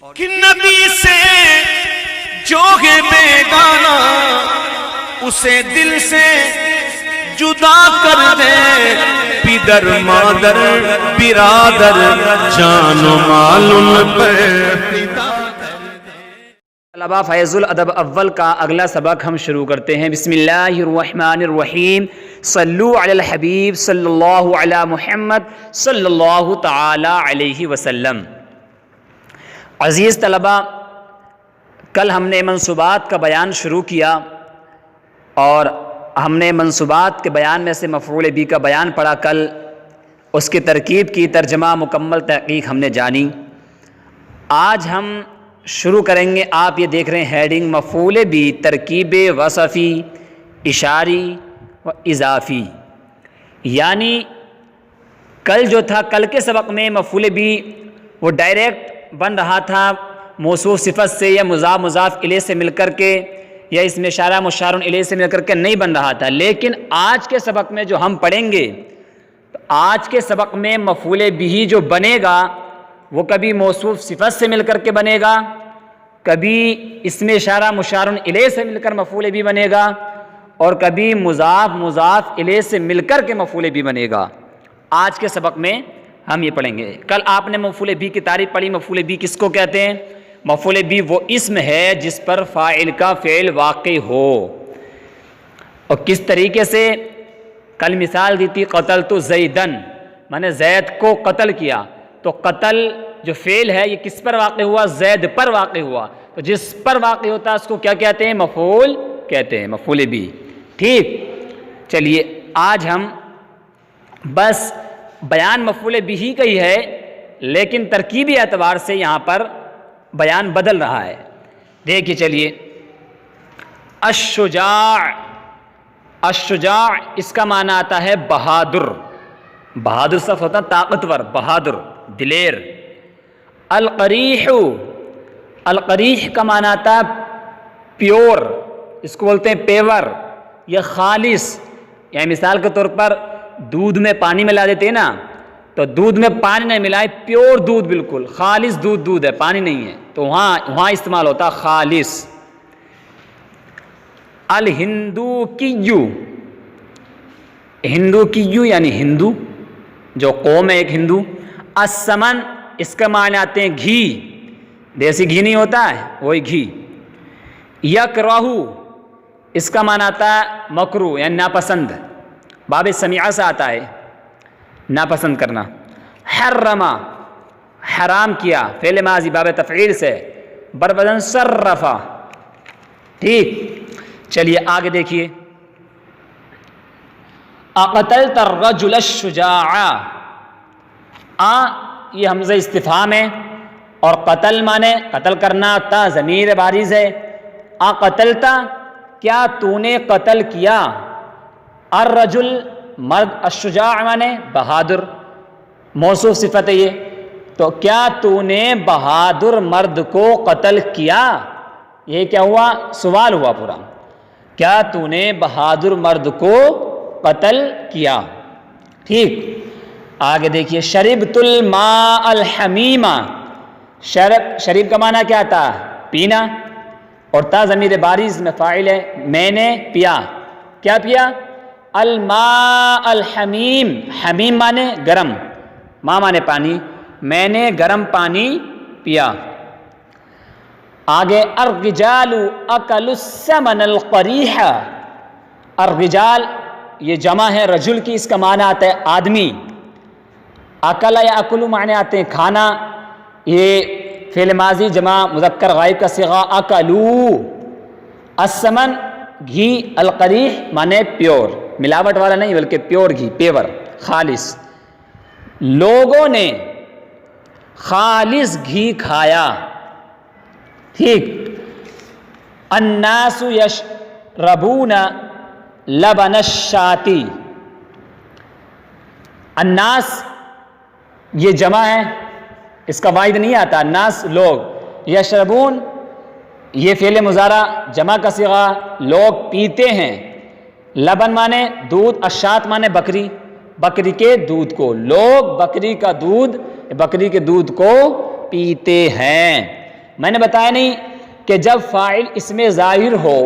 کہ نبی سے جو ہے بیگانہ اسے دل سے جدا کر دے، پدر مادر برادر جان و مال ان پر فدا کر دے۔ طلبہ فیض الادب اول کا اگلا سبق ہم شروع کرتے ہیں۔ بسم اللہ الرحمن الرحیم، صلو علی الحبیب صلی اللہ علی محمد صلی اللہ تعالی علیہ وسلم۔ عزیز طلبہ، کل ہم نے منصوبات کا بیان شروع کیا اور ہم نے منصوبات کے بیان میں سے مفعول بھی کا بیان پڑھا کل، اس کی ترکیب کی ترجمہ مکمل تحقیق ہم نے جانی۔ آج ہم شروع کریں گے، آپ یہ دیکھ رہے ہیں ہیڈنگ مفعول بھی ترکیب وصفی اشاری و اضافی، یعنی کل جو تھا، کل کے سبق میں مفعول بھی وہ ڈائریکٹ بن رہا تھا موصوف صفت سے یا مضاف مضاف الیہ سے مل کر کے یا اس میں اشارہ مشار الیہ سے مل کر کے نہیں بن رہا تھا، لیکن آج کے سبق میں جو ہم پڑھیں گے، تو آج کے سبق میں مفعول بھی جو بنے گا وہ کبھی موصوف صفت سے مل کر کے بنے گا، کبھی اس میں اشارہ مشار الیہ سے مل کر مفعول بھی بنے گا، اور کبھی مضاف مضاف الیہ سے مل کر کے مفعول بھی بنے گا۔ آج کے سبق میں ہم یہ پڑھیں گے۔ کل آپ نے مفعول بھی کی تعریف پڑھی۔ مفعول بھی کس کو کہتے ہیں؟ مفعول بھی وہ اسم ہے جس پر فاعل کا فعل واقع ہو، اور کس طریقے سے؟ کل مثال دی تھی قتلت زیدن، میں نے زید کو قتل کیا، تو قتل جو فعل ہے یہ کس پر واقع ہوا؟ زید پر واقع ہوا، تو جس پر واقع ہوتا ہے اس کو کیا کہتے ہیں؟ مفعول کہتے ہیں، مفعول بھی۔ ٹھیک، چلیے آج ہم بس بیان مفعول بھی کا ہی ہے، لیکن ترکیبی اعتبار سے یہاں پر بیان بدل رہا ہے۔ دیکھیے چلیے، الشجاع، الشجاع اس کا معنی آتا ہے بہادر، بہادر صرف ہوتا ہے طاقتور، بہادر، دلیر۔ القریح، القریح کا معنی آتا ہے پیور، اس کو بولتے ہیں پیور یا خالص، یعنی مثال کے طور پر دودھ میں پانی ملا دیتے ہیں نا، تو دودھ میں پانی نہیں ملائے، پیور دودھ، بالکل خالص دودھ، دودھ ہے، پانی نہیں ہے، تو وہاں استعمال ہوتا ہے خالص۔ الہندوکیو، ہندوکیو یعنی ہندو، جو قوم ہے ایک ہندو۔ السمن اس کا معنی آتے ہیں گھی، دیسی گھی نہیں ہوتا ہے وہی گھی۔ یکرہ اس کا معنی آتا ہے مکروہ یعنی ناپسند، باب سمیعہ سے آتا ہے ناپسند کرنا۔ حرم حرام کیا، فعل ماضی باب تفعیل سے، بربدن صرفا۔ ٹھیک، چلیے آگے دیکھیے، اقتلت الرجل الشجاع، یہ حمزہ استفہام ہے، اور قتل مانے قتل کرنا، تا ضمیر بارز ہے۔ اقتلت کیا تو نے قتل کیا، الرجل مرد، الشجاع مانے بہادر، موصوف صفت ہے یہ، تو کیا تو نے بہادر مرد کو قتل کیا؟ یہ کیا ہوا؟ سوال ہوا پورا، کیا تو نے بہادر مرد کو قتل کیا؟ ٹھیک، آگے دیکھیے، شربت الماء الحمیم، شریب کا معنی کیا تھا؟ پینا، اور تا ضمیر بارز میں فاعل ہے، میں نے پیا، کیا پیا؟ الماء الحمیم، حمیم مانے گرم، ماں مانے پانی، میں نے گرم پانی پیا۔ آگے، الرجال اکلوا السمن القریح، الرجال یہ جمع ہے رجل کی، اس کا معنی آتا ہے آدمی۔ اکل یا اکلو معنی آتے ہیں کھانا، یہ فعل ماضی جمع مذکر غائب کا صیغہ اکلو۔ السمن گھی، القریح مانے پیور، ملاوٹ والا نہیں بلکہ پیور گھی، پیور خالص۔ لوگوں نے خالص گھی کھایا۔ ٹھیک، الناس یشربون لبن الشاة، الناس یہ جمع ہے، اس کا واحد نہیں آتا، الناس لوگ، یشربون یہ فعل مضارع جمع کا صیغہ، لوگ پیتے ہیں، لبن مانے دودھ، الشاة مانے بکری، بکری کے دودھ کو، لوگ بکری کا دودھ، بکری کے دودھ کو پیتے ہیں۔ میں نے بتایا نہیں کہ جب فاعل اس میں ظاہر ہو،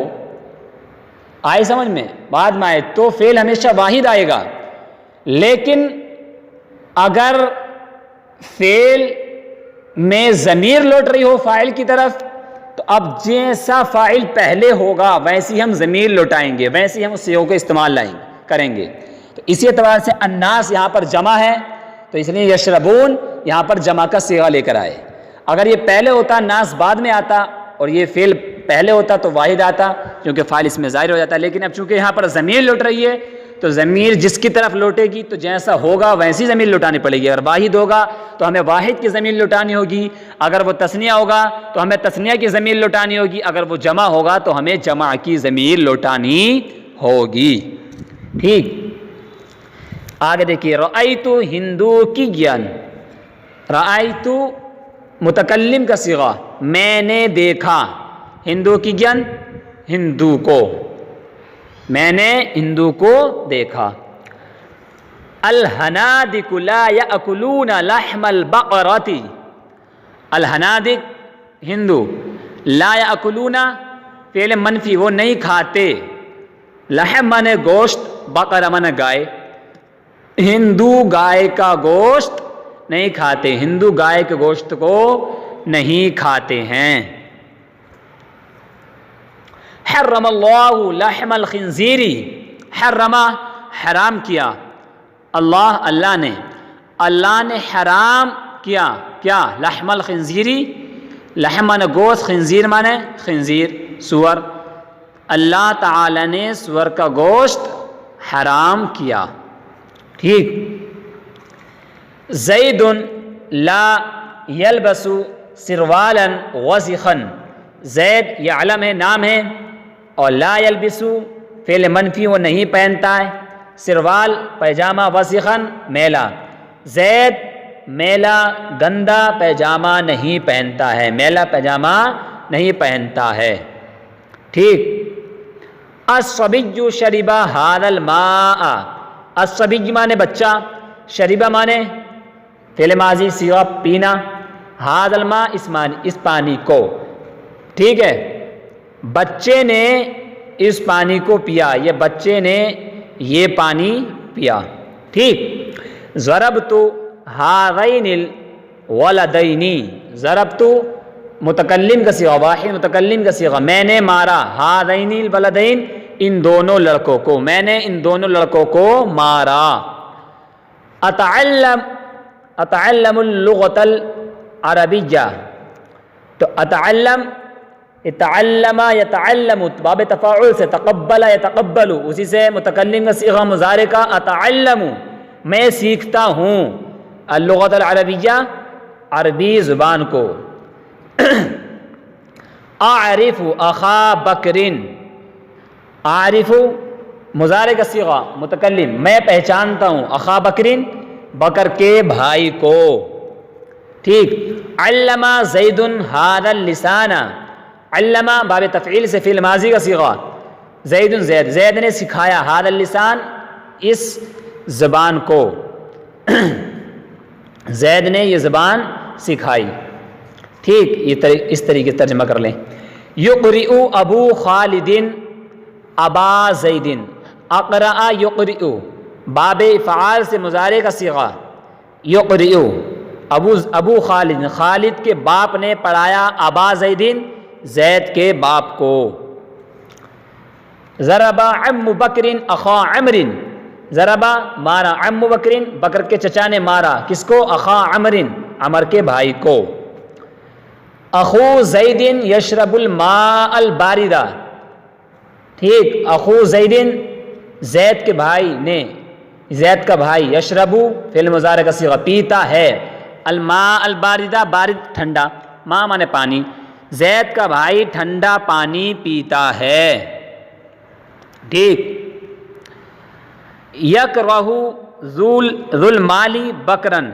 آئے سمجھ میں، بعد میں آئے تو فعل ہمیشہ واحد آئے گا، لیکن اگر فعل میں ضمیر لوٹ رہی ہو فاعل کی طرف تو اب جیسا فاعل پہلے ہوگا ویسی ہم ضمیر لوٹائیں گے، ویسی ہم اس صیغوں کو استعمال کریں گے۔ تو اسی اعتبار سے الناس یہاں پر جمع ہے تو اس لیے یشربون یہاں پر جمع کا صیغہ لے کر آئے۔ اگر یہ پہلے ہوتا ناس بعد میں آتا اور یہ فعل پہلے ہوتا تو واحد آتا کیونکہ فاعل اس میں ظاہر ہو جاتا، لیکن اب چونکہ یہاں پر ضمیر لوٹ رہی ہے تو ضمیر جس کی طرف لوٹے گی تو جیسا ہوگا ویسی ضمیر لوٹانی پڑے گی۔ اگر واحد ہوگا تو ہمیں واحد کی ضمیر لوٹانی ہوگی، اگر وہ تثنیہ ہوگا تو ہمیں تثنیہ کی ضمیر لوٹانی ہوگی، اگر وہ جمع ہوگا تو ہمیں جمع کی ضمیر لوٹانی ہوگی۔ ٹھیک، آگے دیکھیے، رأیت ہندوکیًا، رأیت متکلم کا صیغہ، میں نے دیکھا، ہندوکیًا ہندو کو، میں نے ہندو کو دیکھا۔ الحنادق لا یأکلون لحم البقرۃ، الحنادق ہندو، لا یأکلون فعل منفی، وہ نہیں کھاتے، لحم مانے گوشت، بقرہ مانے گائے، ہندو گائے کا گوشت نہیں کھاتے، ہندو گائے کے گوشت کو نہیں کھاتے ہیں۔ حرم اللہ لحم الخنزیر، حرم حرام کیا، اللہ نے حرام کیا کیا، لحم الخنزیر، لحم مانے گوشت، خنزیر مانے خنزیر سور، اللہ تعالی نے سور کا گوشت حرام کیا۔ ٹھیک، زید لا یلبس سروالا وسخا، زید یہ علم ہے، نام ہے، اور لا یلبسو فعل منفی، وہ نہیں پہنتا ہے، سروال پیجامہ، وسخا میلا، زید میلا گندا پیجامہ نہیں پہنتا ہے، میلا پیجامہ نہیں پہنتا ہے۔ ٹھیک، الصبی شرب ھذا الماء، الصبی مانے بچہ، شربہ مانے فعل ماضی صیغہ پینا، ھذا الماء اس پانی کو، ٹھیک ہے، بچے نے اس پانی کو پیا، یہ بچے نے یہ پانی پیا۔ ٹھیک، ضربت ھذین الولدین، ضربت متکلم کا صیغہ، واحد متکلم کا صیغہ، میں نے مارا، ھذین الولدین ان دونوں لڑکوں کو، میں نے ان دونوں لڑکوں کو مارا۔ اتعلم اللغۃ العربیہ، تو اتعلم، اتعلم یتعلم، باب تفاعل سے، تقبل یتقبل، اسی سے متکلم کا صیغہ مضارع کا، اتعلم میں سیکھتا ہوں، اللغۃ العربیہ عربی زبان کو۔ اعرف اخا بکر، اعرف مضارع کا صیغہ متکلم، میں پہچانتا ہوں، اخا بکرین بکر کے بھائی کو۔ ٹھیک، علم زید ھذا اللسان، علم باب تفعیل سے فعل ماضی کا صیغہ، زید زید، زید نے سکھایا، ھذا اللسان اس زبان کو، زید نے یہ زبان سکھائی۔ ٹھیک، یہ اس طریقے سے ترجمہ کر لیں۔ یقرئ ابو خالد ابا زید، اقرأ یقرئ باب افعال سے مضارع کا صیغہ، یقرئ ابو خالد، خالد کے باپ نے پڑھایا، ابا زیدین زید کے باپ کو۔ ضرب عم بکر اخا عمر، ضرب مارا، عم بکر بکر کے چچا نے مارا، کس کو؟ اخا عمر عمر کے بھائی کو۔ اخو زید یشرب الماء الباردہ، ٹھیک، اخو زید زید کے بھائی نے، زید کا بھائی، یشربو فعل مضارع کا صیغہ پیتا ہے، الماء الباردہ بارد ٹھنڈا، ماء مانے پانی، زید کا بھائی ٹھنڈا پانی پیتا ہے۔ ٹھیک، یکرہ ذو المال بکرن،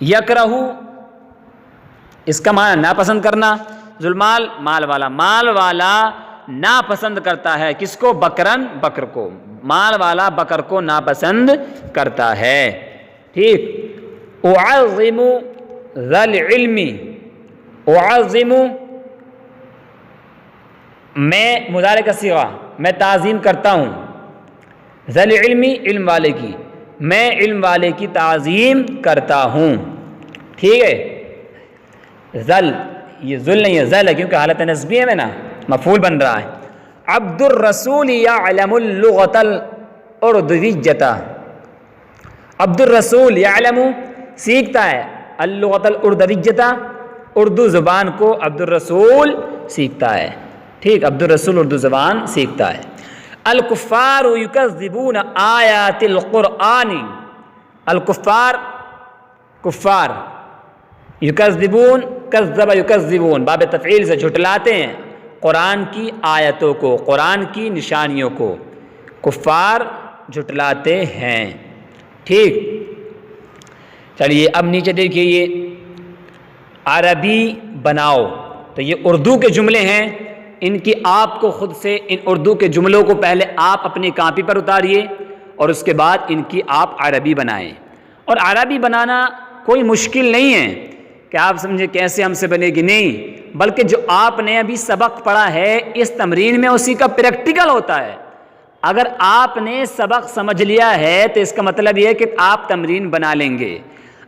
یکرہ اس کا معنی ناپسند کرنا، ذو المال مال والا، مال والا ناپسند کرتا ہے، کس کو؟ بکرن بکر کو، مال والا بکر کو ناپسند کرتا ہے۔ ٹھیک، اعظم ذا العلم، اعظم میں مضارع کا صیغہ میں تعظیم کرتا ہوں، ذل علمی علم والے کی، میں علم والے کی تعظیم کرتا ہوں، ٹھیک ہے۔ ذل یہ ذل نہیں ہے، ذل ہے کیونکہ حالت نسبیہ میں نا مفعول بن رہا ہے۔ عبد الرسول یعلم اللغۃ الاردویۃ، عبد الرسول یعلم سیکھتا ہے، اللغۃ الاردویۃ اردو زبان کو عبد الرسول سیکھتا ہے، ٹھیک، عبد الرسول اردو زبان سیکھتا ہے۔ الکفار یکذبون آیات القرآن، الکفار کفار، یکذبون کذب یکذبون باب تفعیل سے جھٹلاتے ہیں قرآن کی آیتوں کو، قرآن کی نشانیوں کو، کفار جھٹلاتے ہیں، ٹھیک۔ چلیے اب نیچے دیکھیے، یہ عربی بناؤ، تو یہ اردو کے جملے ہیں، ان کی آپ کو خود سے ان اردو کے جملوں کو پہلے آپ اپنی کاپی پر اتاریے اور اس کے بعد ان کی آپ عربی بنائیں۔ اور عربی بنانا کوئی مشکل نہیں ہے کہ آپ سمجھے کیسے ہم سے بنے گی، نہیں، بلکہ جو آپ نے ابھی سبق پڑھا ہے اس تمرین میں اسی کا پریکٹیکل ہوتا ہے۔ اگر آپ نے سبق سمجھ لیا ہے تو اس کا مطلب یہ ہے کہ آپ تمرین بنا لیں گے،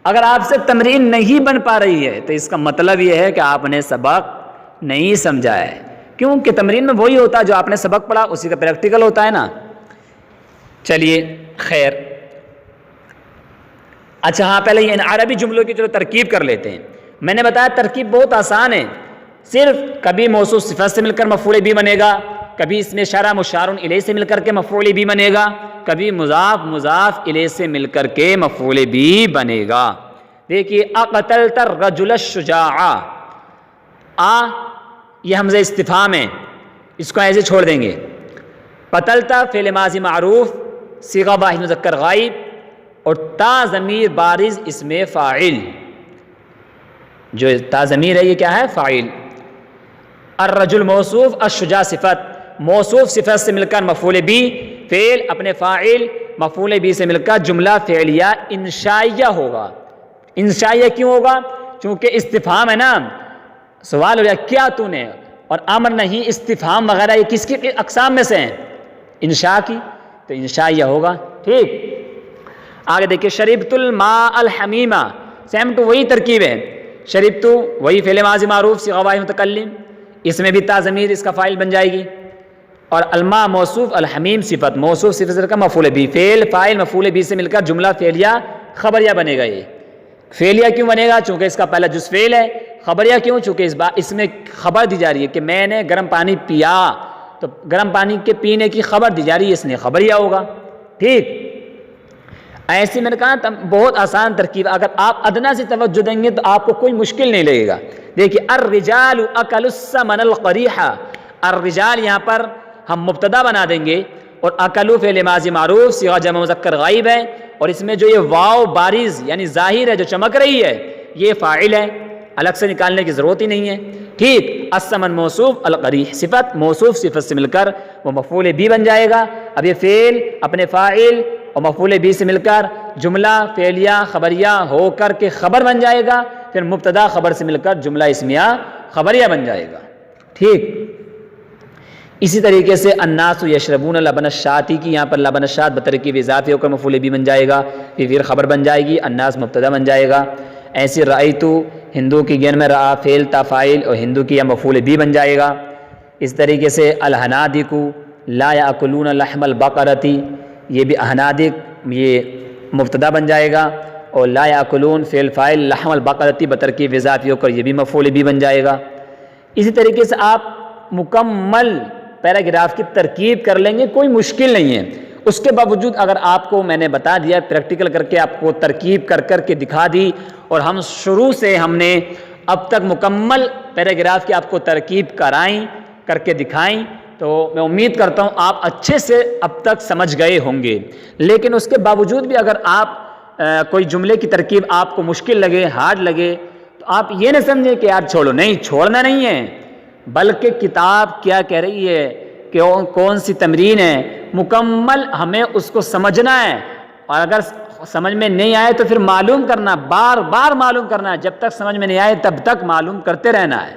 اگر آپ سے تمرین نہیں بن پا رہی ہے تو اس کا مطلب یہ ہے کہ آپ نے سبق نہیں سمجھا ہے، کیونکہ تمرین میں وہی ہوتا ہے جو آپ نے سبق پڑھا اسی کا پریکٹیکل ہوتا ہے نا۔ چلیے خیر، اچھا ہاں پہلے ان عربی جملوں کی چلو ترکیب کر لیتے ہیں۔ میں نے بتایا ترکیب بہت آسان ہے، صرف کبھی موصوف صفت سے مل کر مفعول بھی بنے گا، کبھی اسم اشارہ مشار الیہ سے مل کر کے مفعول بھی بنے گا، کبھی مضاف مضاف الیہ سے مل کر کے مفعول بھی بنے گا۔ دیکھیے اقتلت الرجل الشجاع، یہ حمزہ استفہام ہے، اس کو ایسے چھوڑ دیں گے۔ قتلتا فعل ماضی معروف صیغہ واحد مذکر غائب، اور تا ضمیر بارز اسم فاعل، جو تا ضمیر ہے یہ کیا ہے؟ فاعل۔ الرجل موصوف، الشجاع صفت، موصوف صفت سے مل کر مفعول بھی، فعل اپنے فاعل، مفعول بھی سے مل کر جملہ فعلیہ انشائیہ ہوگا۔ انشائیہ کیوں ہوگا؟ چونکہ استفہام ہے نا، سوال ہو جائے کیا تو نے، اور امر نہیں، استفہام وغیرہ یہ کس کی اقسام میں سے ہیں؟ انشاء کی، تو انشائیہ ہوگا، ٹھیک۔ آگے دیکھیں شربت الماء الحمیمہ، سیم ٹو وہی ترکیب ہے، شربت وہی فعل ماضی معروف صیغہ واحد متکلم، اس میں بھی تا ضمیر اس کا فاعل بن جائے گی، اور الماء موصوف، الحمیم صفت، موصوف صفت سے کا مفعول بھی، فعل فاعل مفعول بھی سے مل کر جملہ فعلیہ خبریہ بنے گا۔ یہ فعلیہ کیوں بنے گا؟ چونکہ اس کا پہلا جز فعل ہے۔ خبریہ کیوں؟ چونکہ اس میں خبر دی جا رہی ہے کہ میں نے گرم پانی پیا، تو گرم پانی کے پینے کی خبر دی جا رہی ہے، اس نے خبریہ ہوگا، ٹھیک۔ ایسی میں نے کہا بہت آسان ترکیب، اگر آپ ادنا سے توجہ دیں گے تو آپ کو کوئی مشکل نہیں لگے گا۔ دیکھیے الرجال اکلوا السمن القریح، الرجال یہاں پر ہم مبتدا بنا دیں گے، اور اکلوا فعل ماضی معروف صیغہ جمع مذکر غائب ہے، اور اس میں جو یہ واو بارز یعنی ظاہر ہے جو چمک رہی ہے یہ فاعل ہے، الگ سے نکالنے کی ضرورت ہی نہیں ہے، ٹھیک۔ السمن موصوف، القریح صفت، موصوف صفت سے مل کر وہ مفعول بھی بن جائے گا۔ اب یہ فعل اپنے فاعل اور مفعول بھی سے مل کر جملہ فعلیہ خبریہ ہو کر کے خبر بن جائے گا، پھر مبتدا خبر سے مل کر جملہ اسمیہ خبریہ بن جائے گا، ٹھیک۔ اسی طریقے سے الناس یشربون لبن الشاۃ کی یہاں پر لبن الشاۃ بترکیب اضافی ہو کر مفعول بھی بن جائے گا، پھر خبر بن جائے گی، الناس مبتدا بن جائے گا۔ ایسی رأیتو ہندو کی گن میں رأى فعل تا فاعل اور ہندو کی مفعول بھی بن جائے گا۔ اس طریقے سے الحنادق لا یاکلون لحم البقرۃ، یہ بھی احنادق یہ مبتدا بن جائے گا، اور لا یاکلون فعل فاعل لحم البقرۃ بترکیب اضافی ہو کر یہ بھی مفعول بھی بن جائے گا۔ اسی طریقے سے آپ مکمل پیراگراف کی ترکیب کر لیں گے، کوئی مشکل نہیں ہے۔ اس کے باوجود اگر آپ کو میں نے بتا دیا پریکٹیکل کر کے آپ کو ترکیب کر کر کے دکھا دی، اور ہم شروع سے ہم نے اب تک مکمل پیراگراف کی آپ کو ترکیب کر کے دکھائیں، تو میں امید کرتا ہوں آپ اچھے سے اب تک سمجھ گئے ہوں گے۔ لیکن اس کے باوجود بھی اگر آپ کوئی جملے کی ترکیب آپ کو مشکل لگے، ہارڈ لگے، تو آپ یہ نہ سمجھیں کہ یار چھوڑو، نہیں، چھوڑنا نہیں ہے، بلکہ کتاب کیا کہہ رہی ہے کہ کون سی تمرین ہے، مکمل ہمیں اس کو سمجھنا ہے، اور اگر سمجھ میں نہیں آئے تو پھر معلوم کرنا، بار بار معلوم کرنا، جب تک سمجھ میں نہیں آئے تب تک معلوم کرتے رہنا ہے،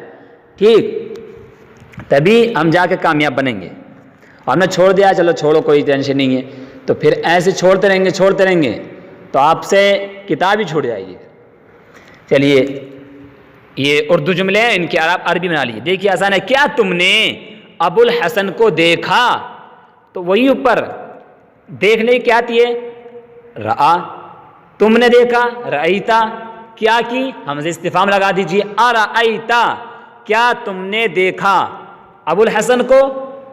ٹھیک، تبھی ہم جا کے کامیاب بنیں گے۔ اور ہم نے چھوڑ دیا چلو چھوڑو کوئی ٹینشن نہیں ہے، تو پھر ایسے چھوڑتے رہیں گے تو آپ سے کتاب ہی چھوٹ جائے گی۔ چلیے یہ اردو جملے ہیں، ان کی عربی بنا لیجیے، دیکھیے آسان ہے۔ کیا تم نے ابو الحسن کو دیکھا؟ تو وہی اوپر دیکھنے کی کیا آتی ہے؟ رآ۔ تم نے دیکھا، رأیتا، کیا کی؟ حمزہ استفہام لگا دیجیے، ارأیتا، کیا تم نے دیکھا ابو الحسن کو؟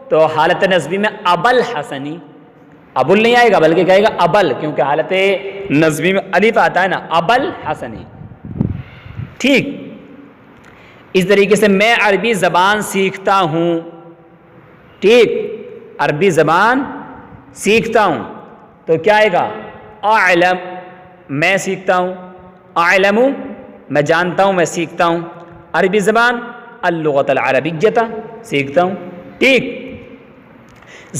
تو حالت نصبی میں ابل حسنی، ابل نہیں آئے گا بلکہ کہے گا ابل، کیونکہ حالت نصبی میں الف آتا ہے نا، ابل حسنی، ٹھیک۔ اس طریقے سے میں عربی زبان سیکھتا ہوں، ٹھیک، عربی زبان سیکھتا ہوں، تو کیا آئے گا؟ اعلم، میں سیکھتا ہوں، اعلم، میں جانتا ہوں، میں سیکھتا ہوں عربی زبان، اللغۃ العربیۃ، سیکھتا ہوں، ٹھیک۔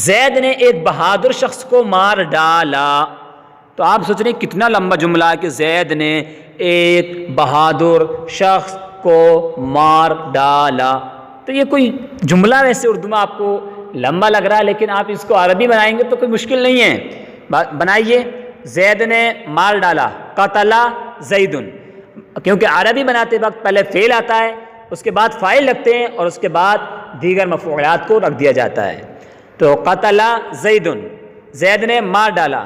زید نے ایک بہادر شخص کو مار ڈالا، تو آپ سوچ رہے ہیں کتنا لمبا جملہ ہے کہ زید نے ایک بہادر شخص کو مار ڈالا، تو یہ کوئی جملہ ویسے اردو میں آپ کو لمبا لگ رہا ہے، لیکن آپ اس کو عربی بنائیں گے تو کوئی مشکل نہیں ہے۔ بنائیے، زید نے مار ڈالا، قتل زید، کیونکہ عربی بناتے وقت پہلے فعل آتا ہے، اس کے بعد فاعل لگتے ہیں، اور اس کے بعد دیگر مفعولات کو رکھ دیا جاتا ہے۔ تو قتل زید، زید نے مار ڈالا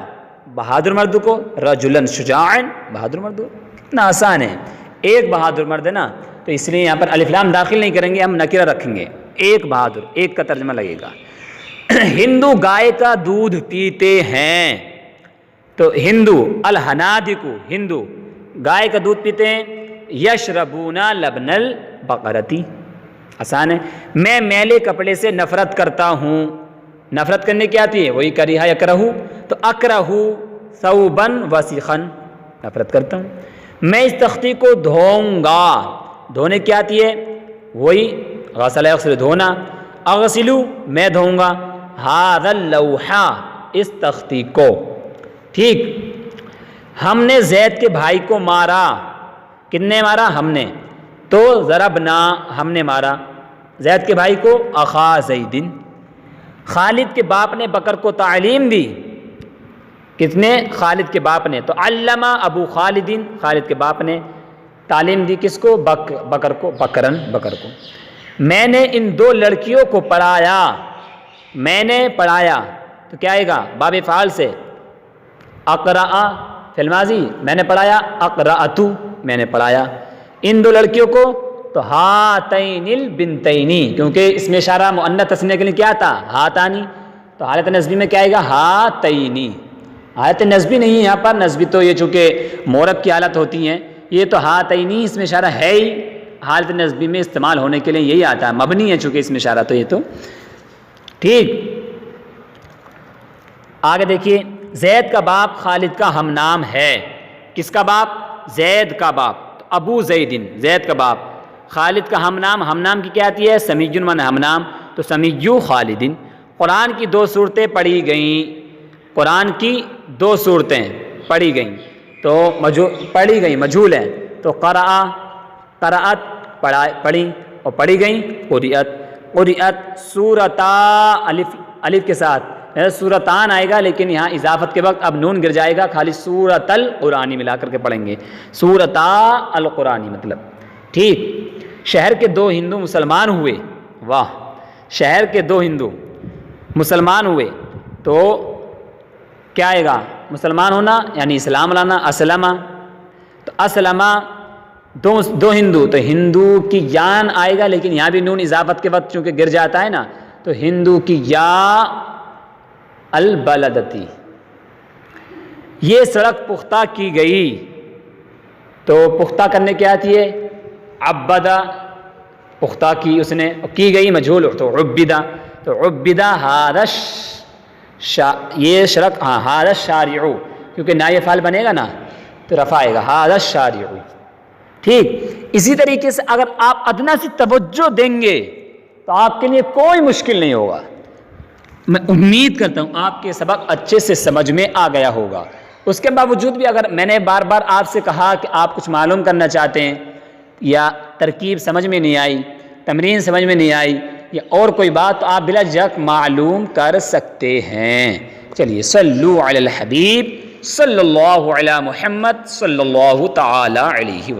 بہادر مرد کو، رجلا شجاعا، بہادر مرد، اتنا آسان ہے، ایک بہادر مرد ہے نا، تو اس لیے یہاں پر الف لام داخل نہیں کریں گے، ہم نکرہ رکھیں گے، ایک بہادر، ایک کا ترجمہ لگے گا۔ ہندو گائے کا دودھ پیتے ہیں، تو ہندو، الحنادق، ہندو گائے کا دودھ پیتے ہیں، یشربون لبن البقرتی، آسان ہے۔ میں میلے کپڑے سے نفرت کرتا ہوں، نفرت کرنے کی آتی ہے، وہی کریہا یکرہ، تو اکرہ ثوبا وسخا، نفرت کرتا ہوں۔ میں اس تختی کو دھوؤں گا، دھونے کی آتی ہے، وہی غسل یغسل، دھونا، اغسلو، میں دھوؤں گا، ھذا اللوح، اس تختی کو، ٹھیک۔ ہم نے زید کے بھائی کو مارا، کتنے مارا؟ ہم نے، تو ضربنا، ہم نے مارا زید کے بھائی کو، اخا زید۔ خالد کے باپ نے بکر کو تعلیم دی، کتنے؟ خالد کے باپ نے، تو علم ابو خالد، خالد کے باپ نے تعلیم دی کس کو؟ بکر کو، بکرن، بکر کو۔ میں نے ان دو لڑکیوں کو پڑھایا، میں نے پڑھایا، تو کیا آئے گا؟ باب فعال سے، اقرأ فی الماضی، میں نے پڑھایا، اقرأت، میں نے پڑھایا ان دو لڑکیوں کو، تو ہاتین البنتین، کیونکہ اس میں اشارہ مؤنث تثنیہ کے لیے کیا تھا؟ ہاتانی، تو حالت نصبی میں کیا آئے گا؟ ہاتینی، حالت نصبی نہیں ہے یہاں پر، نصبی تو یہ چونکہ مورب کی حالت ہوتی ہیں، یہ تو ہاتینی اس میں اشارہ ہے ہی، حالت نصبی میں استعمال ہونے کے لیے یہی آتا ہے، مبنی ہے چونکہ اس میں اشارہ، تو یہ تو ٹھیک۔ آگے دیکھیے، زید کا باپ خالد کا ہم نام ہے، کس کا باپ؟ زید کا باپ، تو ابو زیدن، زید کا باپ، خالد کا ہم نام کی کیا آتی ہے؟ سمیج من ہم نام، تو سمیجو خالدن۔ قرآن کی دو صورتیں پڑھی گئیں، قرآن کی دو صورتیں پڑھی گئیں، تو پڑھی گئیں مجہول ہیں، تو قرأ، قرأت، پڑھی، اور پڑھی گئیں قرئت، قرئت، سورتا، الف کے ساتھ، سورتان آئے گا، لیکن یہاں اضافت کے وقت اب نون گر جائے گا، خالی سورت القرآنی ملا کر کے پڑھیں گے، سورتا القرآنی مطلب، ٹھیک۔ شہر کے دو ہندو مسلمان ہوئے، واہ، شہر کے دو ہندو مسلمان ہوئے، تو کیا آئے گا؟ مسلمان ہونا یعنی اسلام لانا، اسلمہ، تو اسلمہ، دو ہندو، تو ہندو کی جان آئے گا، لیکن یہاں بھی نون اضافت کے وقت چونکہ گر جاتا ہے نا، تو ہندو کی یا البلدتی، یہ سڑک پختہ کی گئی، تو پختہ کرنے کی آتی ہے؟ عبدہ، پختہ کی اس نے، کی گئی مجہول، تو عبدہ، تو عبدہ ہارش، یہ سڑک، ہاں، ہارش شارع، کیونکہ نائب فاعل بنے گا نا، تو رفع آئے گا، ہارش شارع، ٹھیک۔ اسی طریقے سے اگر آپ ادنا سی توجہ دیں گے تو آپ کے لیے کوئی مشکل نہیں ہوگا، میں امید کرتا ہوں آپ کے سبق اچھے سے سمجھ میں آ گیا ہوگا، اس کے باوجود بھی اگر میں نے بار بار آپ سے کہا کہ آپ کچھ معلوم کرنا چاہتے ہیں یا ترکیب سمجھ میں نہیں آئی، تمرین سمجھ میں نہیں آئی یا اور کوئی بات، تو آپ بلا جھجک معلوم کر سکتے ہیں۔ چلیے صلو علی الحبیب صلی اللہ علی محمد صلی اللہ تعالی علیہ وسلم۔